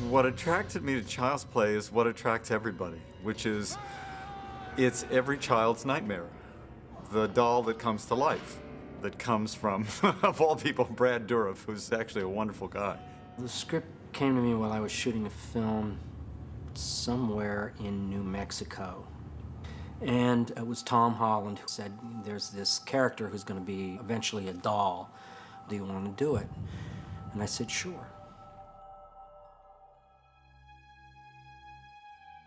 What attracted me to Child's Play is what attracts everybody, which is it's every child's nightmare. The doll that comes to life, that comes from, of all people, Brad Dourif, who's actually a wonderful guy. The script came to me while I was shooting a film somewhere in New Mexico. And it was Tom Holland who said, there's this character who's going to be eventually a doll. Do you want to do it? And I said, sure.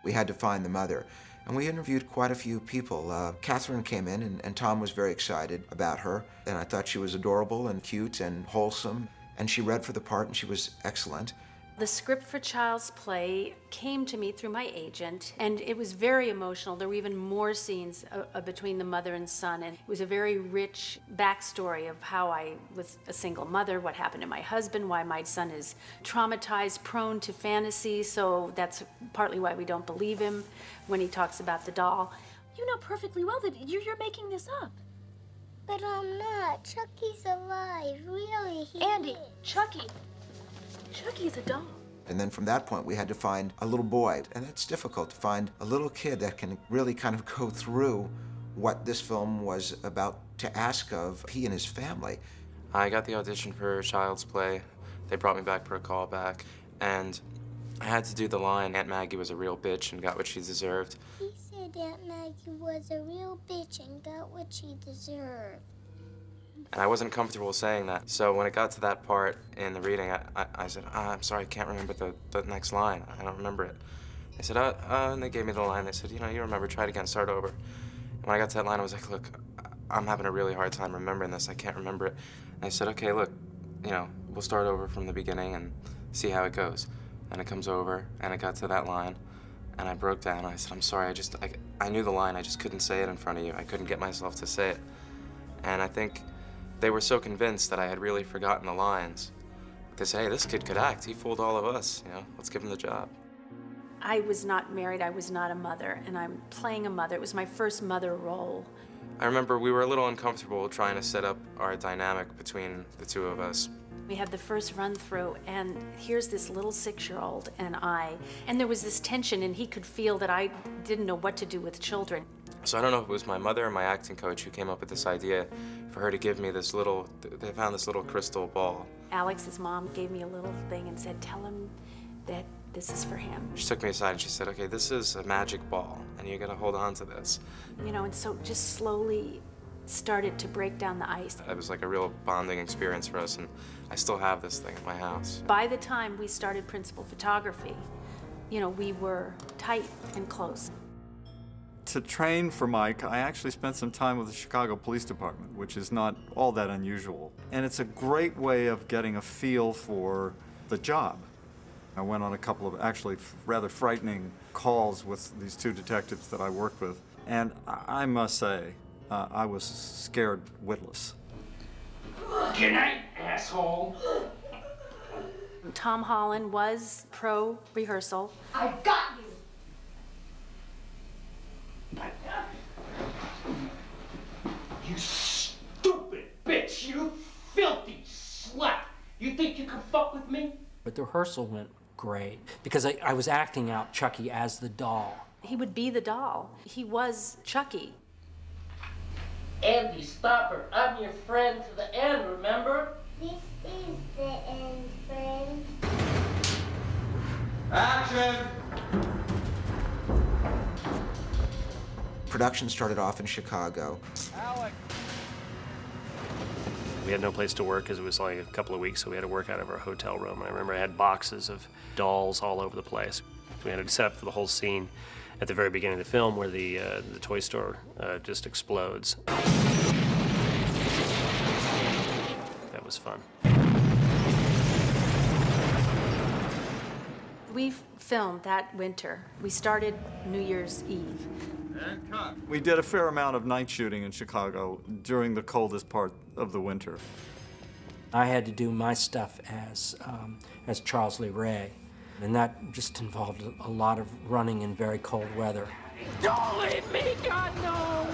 We had to find the mother, and we interviewed quite a few people. Catherine came in, and Tom was very excited about her, and I thought she was adorable and cute and wholesome, and she read for the part, and she was excellent. The script for Child's Play came to me through my agent, and it was very emotional. There were even more scenes between the mother and son, and it was a very rich backstory of how I was a single mother, what happened to my husband, why my son is traumatized, prone to fantasy, so that's partly why we don't believe him when he talks about the doll. You know perfectly well that you're making this up. But I'm not. Chucky's alive, really. Andy, Chucky is a doll. And then from that point, we had to find a little boy. And it's difficult to find a little kid that can really kind of go through what this film was about to ask of he and his family. I got the audition for Child's Play. They brought me back for a callback. And I had to do the line, Aunt Maggie was a real bitch and got what she deserved. He said Aunt Maggie was a real bitch and got what she deserved. And I wasn't comfortable saying that. So when it got to that part in the reading, I said, I'm sorry, I can't remember the next line. I don't remember it. They said, and they gave me the line. They said, you remember, try it again, start over. And when I got to that line, I was like, look, I'm having a really hard time remembering this. I can't remember it. And they said, okay, look, we'll start over from the beginning and see how it goes. And it comes over, and it got to that line, and I broke down. I said, I'm sorry, I knew the line, I just couldn't say it in front of you. I couldn't get myself to say it. And I think they were so convinced that I had really forgotten the lines. They said, hey, this kid could act. He fooled all of us. Let's give him the job. I was not married, I was not a mother, and I'm playing a mother. It was my first mother role. I remember we were a little uncomfortable trying to set up our dynamic between the two of us. We had the first run through, and here's this little 6-year-old and I, and there was this tension, and he could feel that I didn't know what to do with children. So I don't know if it was my mother or my acting coach who came up with this idea for her to give me this they found this little crystal ball. Alex's mom gave me a little thing and said, tell him that this is for him. She took me aside and she said, okay, this is a magic ball, and you gotta hold on to this. And so just slowly started to break down the ice. It was like a real bonding experience for us, and I still have this thing at my house. By the time we started principal photography, we were tight and close. To train for Mike, I actually spent some time with the Chicago Police Department, which is not all that unusual. And it's a great way of getting a feel for the job. I went on a couple of actually rather frightening calls with these two detectives that I worked with. And I must say, I was scared witless. Good night, asshole. Tom Holland was pro rehearsal. I got you. You stupid bitch! You filthy slut! You think you can fuck with me? But the rehearsal went great because I was acting out Chucky as the doll. He would be the doll. He was Chucky. Andy, stop her. I'm your friend to the end, remember? This is the end, friend. Action! Production started off in Chicago. Alex! We had no place to work because it was only a couple of weeks, so we had to work out of our hotel room. I remember I had boxes of dolls all over the place. We had to set up for the whole scene at the very beginning of the film where the toy store just explodes. That was fun. We filmed that winter. We started New Year's Eve. And cut. We did a fair amount of night shooting in Chicago during the coldest part of the winter. I had to do my stuff as Charles Lee Ray, and that just involved a lot of running in very cold weather. Don't leave me, God, no!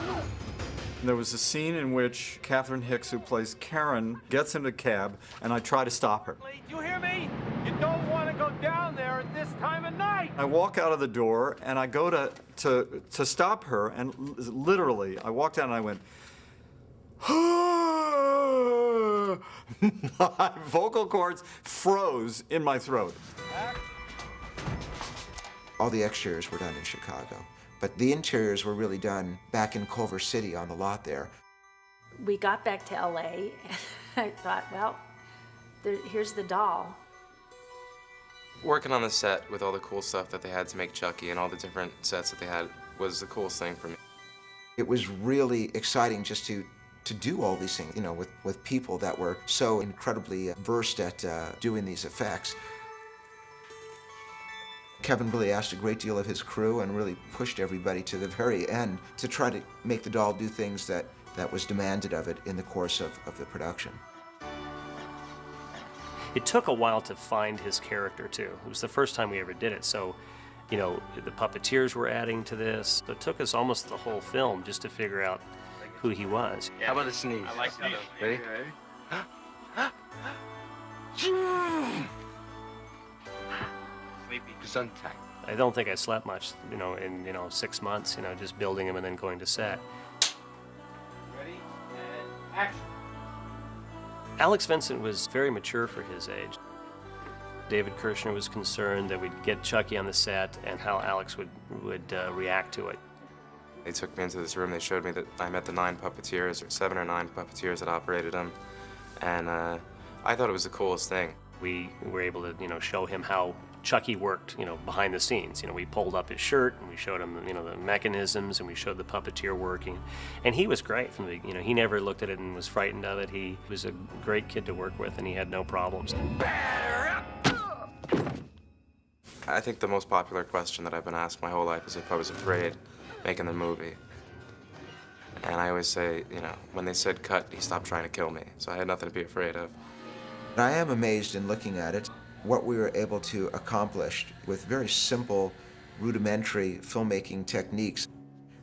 There was a scene in which Catherine Hicks, who plays Karen, gets in a cab, and I try to stop her. You hear me? You don't want to go down there at this time of night! I walk out of the door, and I go to stop her, and literally, I walked out and I went, my vocal cords froze in my throat. All the exteriors were done in Chicago, but the interiors were really done back in Culver City on the lot there. We got back to LA, and I thought, well, here's the doll. Working on the set with all the cool stuff that they had to make Chucky and all the different sets that they had was the coolest thing for me. It was really exciting just to do all these things, you know, with people that were so incredibly versed at doing these effects. Kevin really asked a great deal of his crew and really pushed everybody to the very end to try to make the doll do things that was demanded of it in the course of the production. It took a while to find his character, too. It was the first time we ever did it, so, you know, the puppeteers were adding to this. It took us almost the whole film just to figure out who he was. How about a sneeze? I like that. Ready? Sleepy. Gesundheit. I don't think I slept much, you know, in 6 months, you know, just building him and then going to set. Ready? And action. Alex Vincent was very mature for his age. David Kirshner was concerned that we'd get Chucky on the set and how Alex would react to it. They took me into this room, they showed me that I met the 9 puppeteers, or 7 or 9 puppeteers that operated him, and I thought it was the coolest thing. We were able to, you know, show him how Chucky worked, you know, behind the scenes. You know, we pulled up his shirt and we showed him, you know, the mechanisms, and we showed the puppeteer working. And he was great from the, you know, he never looked at it and was frightened of it. He was a great kid to work with, and he had no problems. I think the most popular question that I've been asked my whole life is if I was afraid making the movie. And I always say, you know, when they said cut, he stopped trying to kill me, so I had nothing to be afraid of. I am amazed in looking at it, what we were able to accomplish with very simple, rudimentary filmmaking techniques.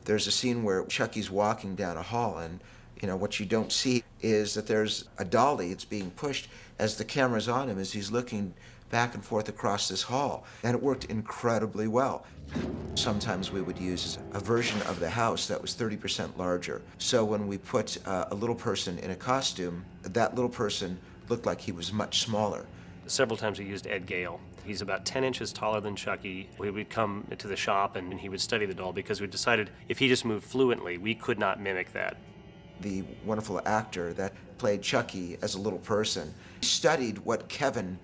There's a scene where Chucky's walking down a hall, and you know what you don't see is that there's a dolly that's being pushed as the camera's on him as he's looking back and forth across this hall, and it worked incredibly well. Sometimes we would use a version of the house that was 30% larger. So when we put a little person in a costume, that little person looked like he was much smaller. Several times we used Ed Gale. He's about 10 inches taller than Chucky. We would come to the shop and he would study the doll because we decided if he just moved fluently, we could not mimic that. The wonderful actor that played Chucky as a little person studied what Kevin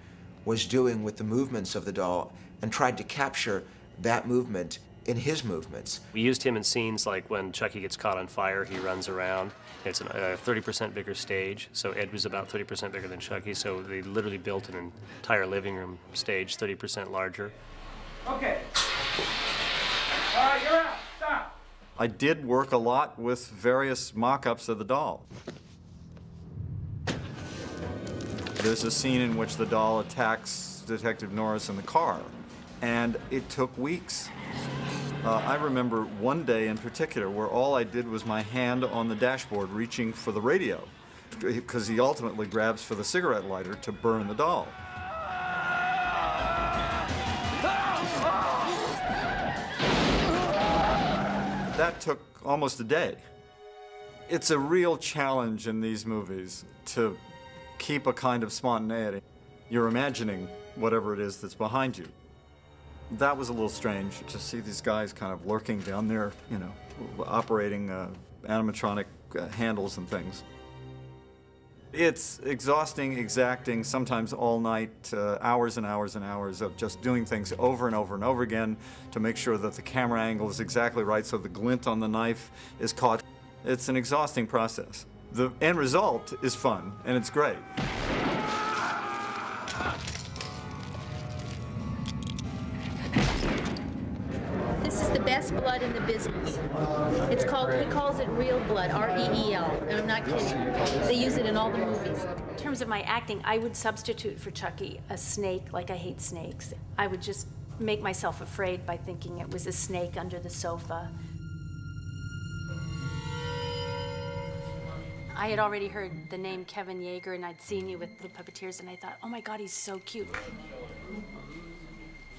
was doing with the movements of the doll and tried to capture that movement in his movements. We used him in scenes like when Chucky gets caught on fire, he runs around. It's a 30% bigger stage, so Ed was about 30% bigger than Chucky, so they literally built an entire living room stage 30% larger. Okay. All right, you're out. Stop. I did work a lot with various mock-ups of the doll. There's a scene in which the doll attacks Detective Norris in the car, and it took weeks. I remember one day in particular where all I did was my hand on the dashboard reaching for the radio, because he ultimately grabs for the cigarette lighter to burn the doll. That took almost a day. It's a real challenge in these movies to keep a kind of spontaneity. You're imagining whatever it is that's behind you. That was a little strange to see these guys kind of lurking down there, you know, operating animatronic handles and things. It's exhausting, exacting, sometimes all night, hours and hours and hours of just doing things over and over and over again to make sure that the camera angle is exactly right so the glint on the knife is caught. It's an exhausting process. The end result is fun, and it's great. This is the best blood in the business. He calls it real Real blood, R-E-E-L. And I'm not kidding. They use it in all the movies. In terms of my acting, I would substitute for Chucky a snake, like I hate snakes. I would just make myself afraid by thinking it was a snake under the sofa. I had already heard the name Kevin Yeager, and I'd seen you with the puppeteers, and I thought, oh my God, he's so cute.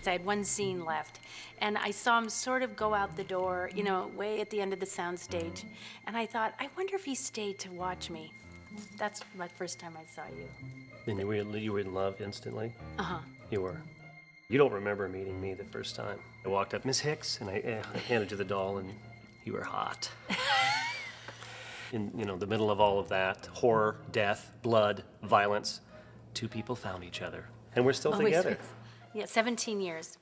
I had one scene left, and I saw him sort of go out the door, you know, way at the end of the soundstage, and I thought, I wonder if he stayed to watch me. That's my first time I saw you. And you were in love instantly? Uh-huh. You were. You don't remember meeting me the first time. I walked up, Miss Hicks, and I handed you the doll, and you were hot. In the middle of all of that, horror, death, blood, violence, two people found each other, and we're still together. Yeah, 17 years.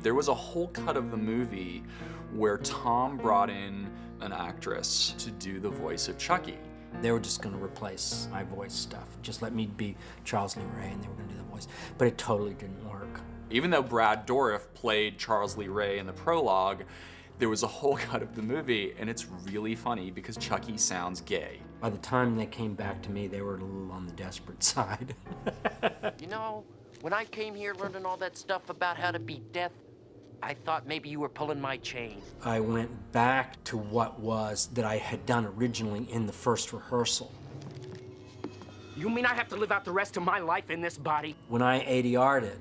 There was a whole cut of the movie where Tom brought in an actress to do the voice of Chucky. They were just going to replace my voice stuff. Just let me be Charles Lee Ray, and they were going to do the voice. But it totally didn't work. Even though Brad Dourif played Charles Lee Ray in the prologue, there was a whole cut of the movie, and it's really funny because Chucky sounds gay. By the time they came back to me, they were a little on the desperate side. You know, when I came here learning all that stuff about how to beat death, I thought maybe you were pulling my chain. I went back to what was that I had done originally in the first rehearsal. You mean I have to live out the rest of my life in this body? When I ADR'd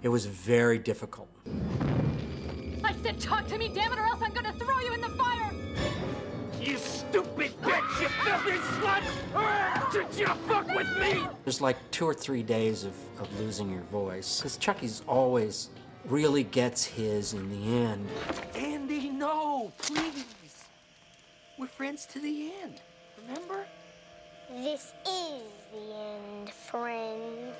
it was very difficult. I said talk to me, damn it, or else I'm gonna throw you in the fire! You stupid bitch, you filthy slut! Did you fuck with me? There's like 2 or 3 days of losing your voice, because Chucky's always really gets his in the end. Andy, no, please. We're friends to the end, remember? This is the end, friend.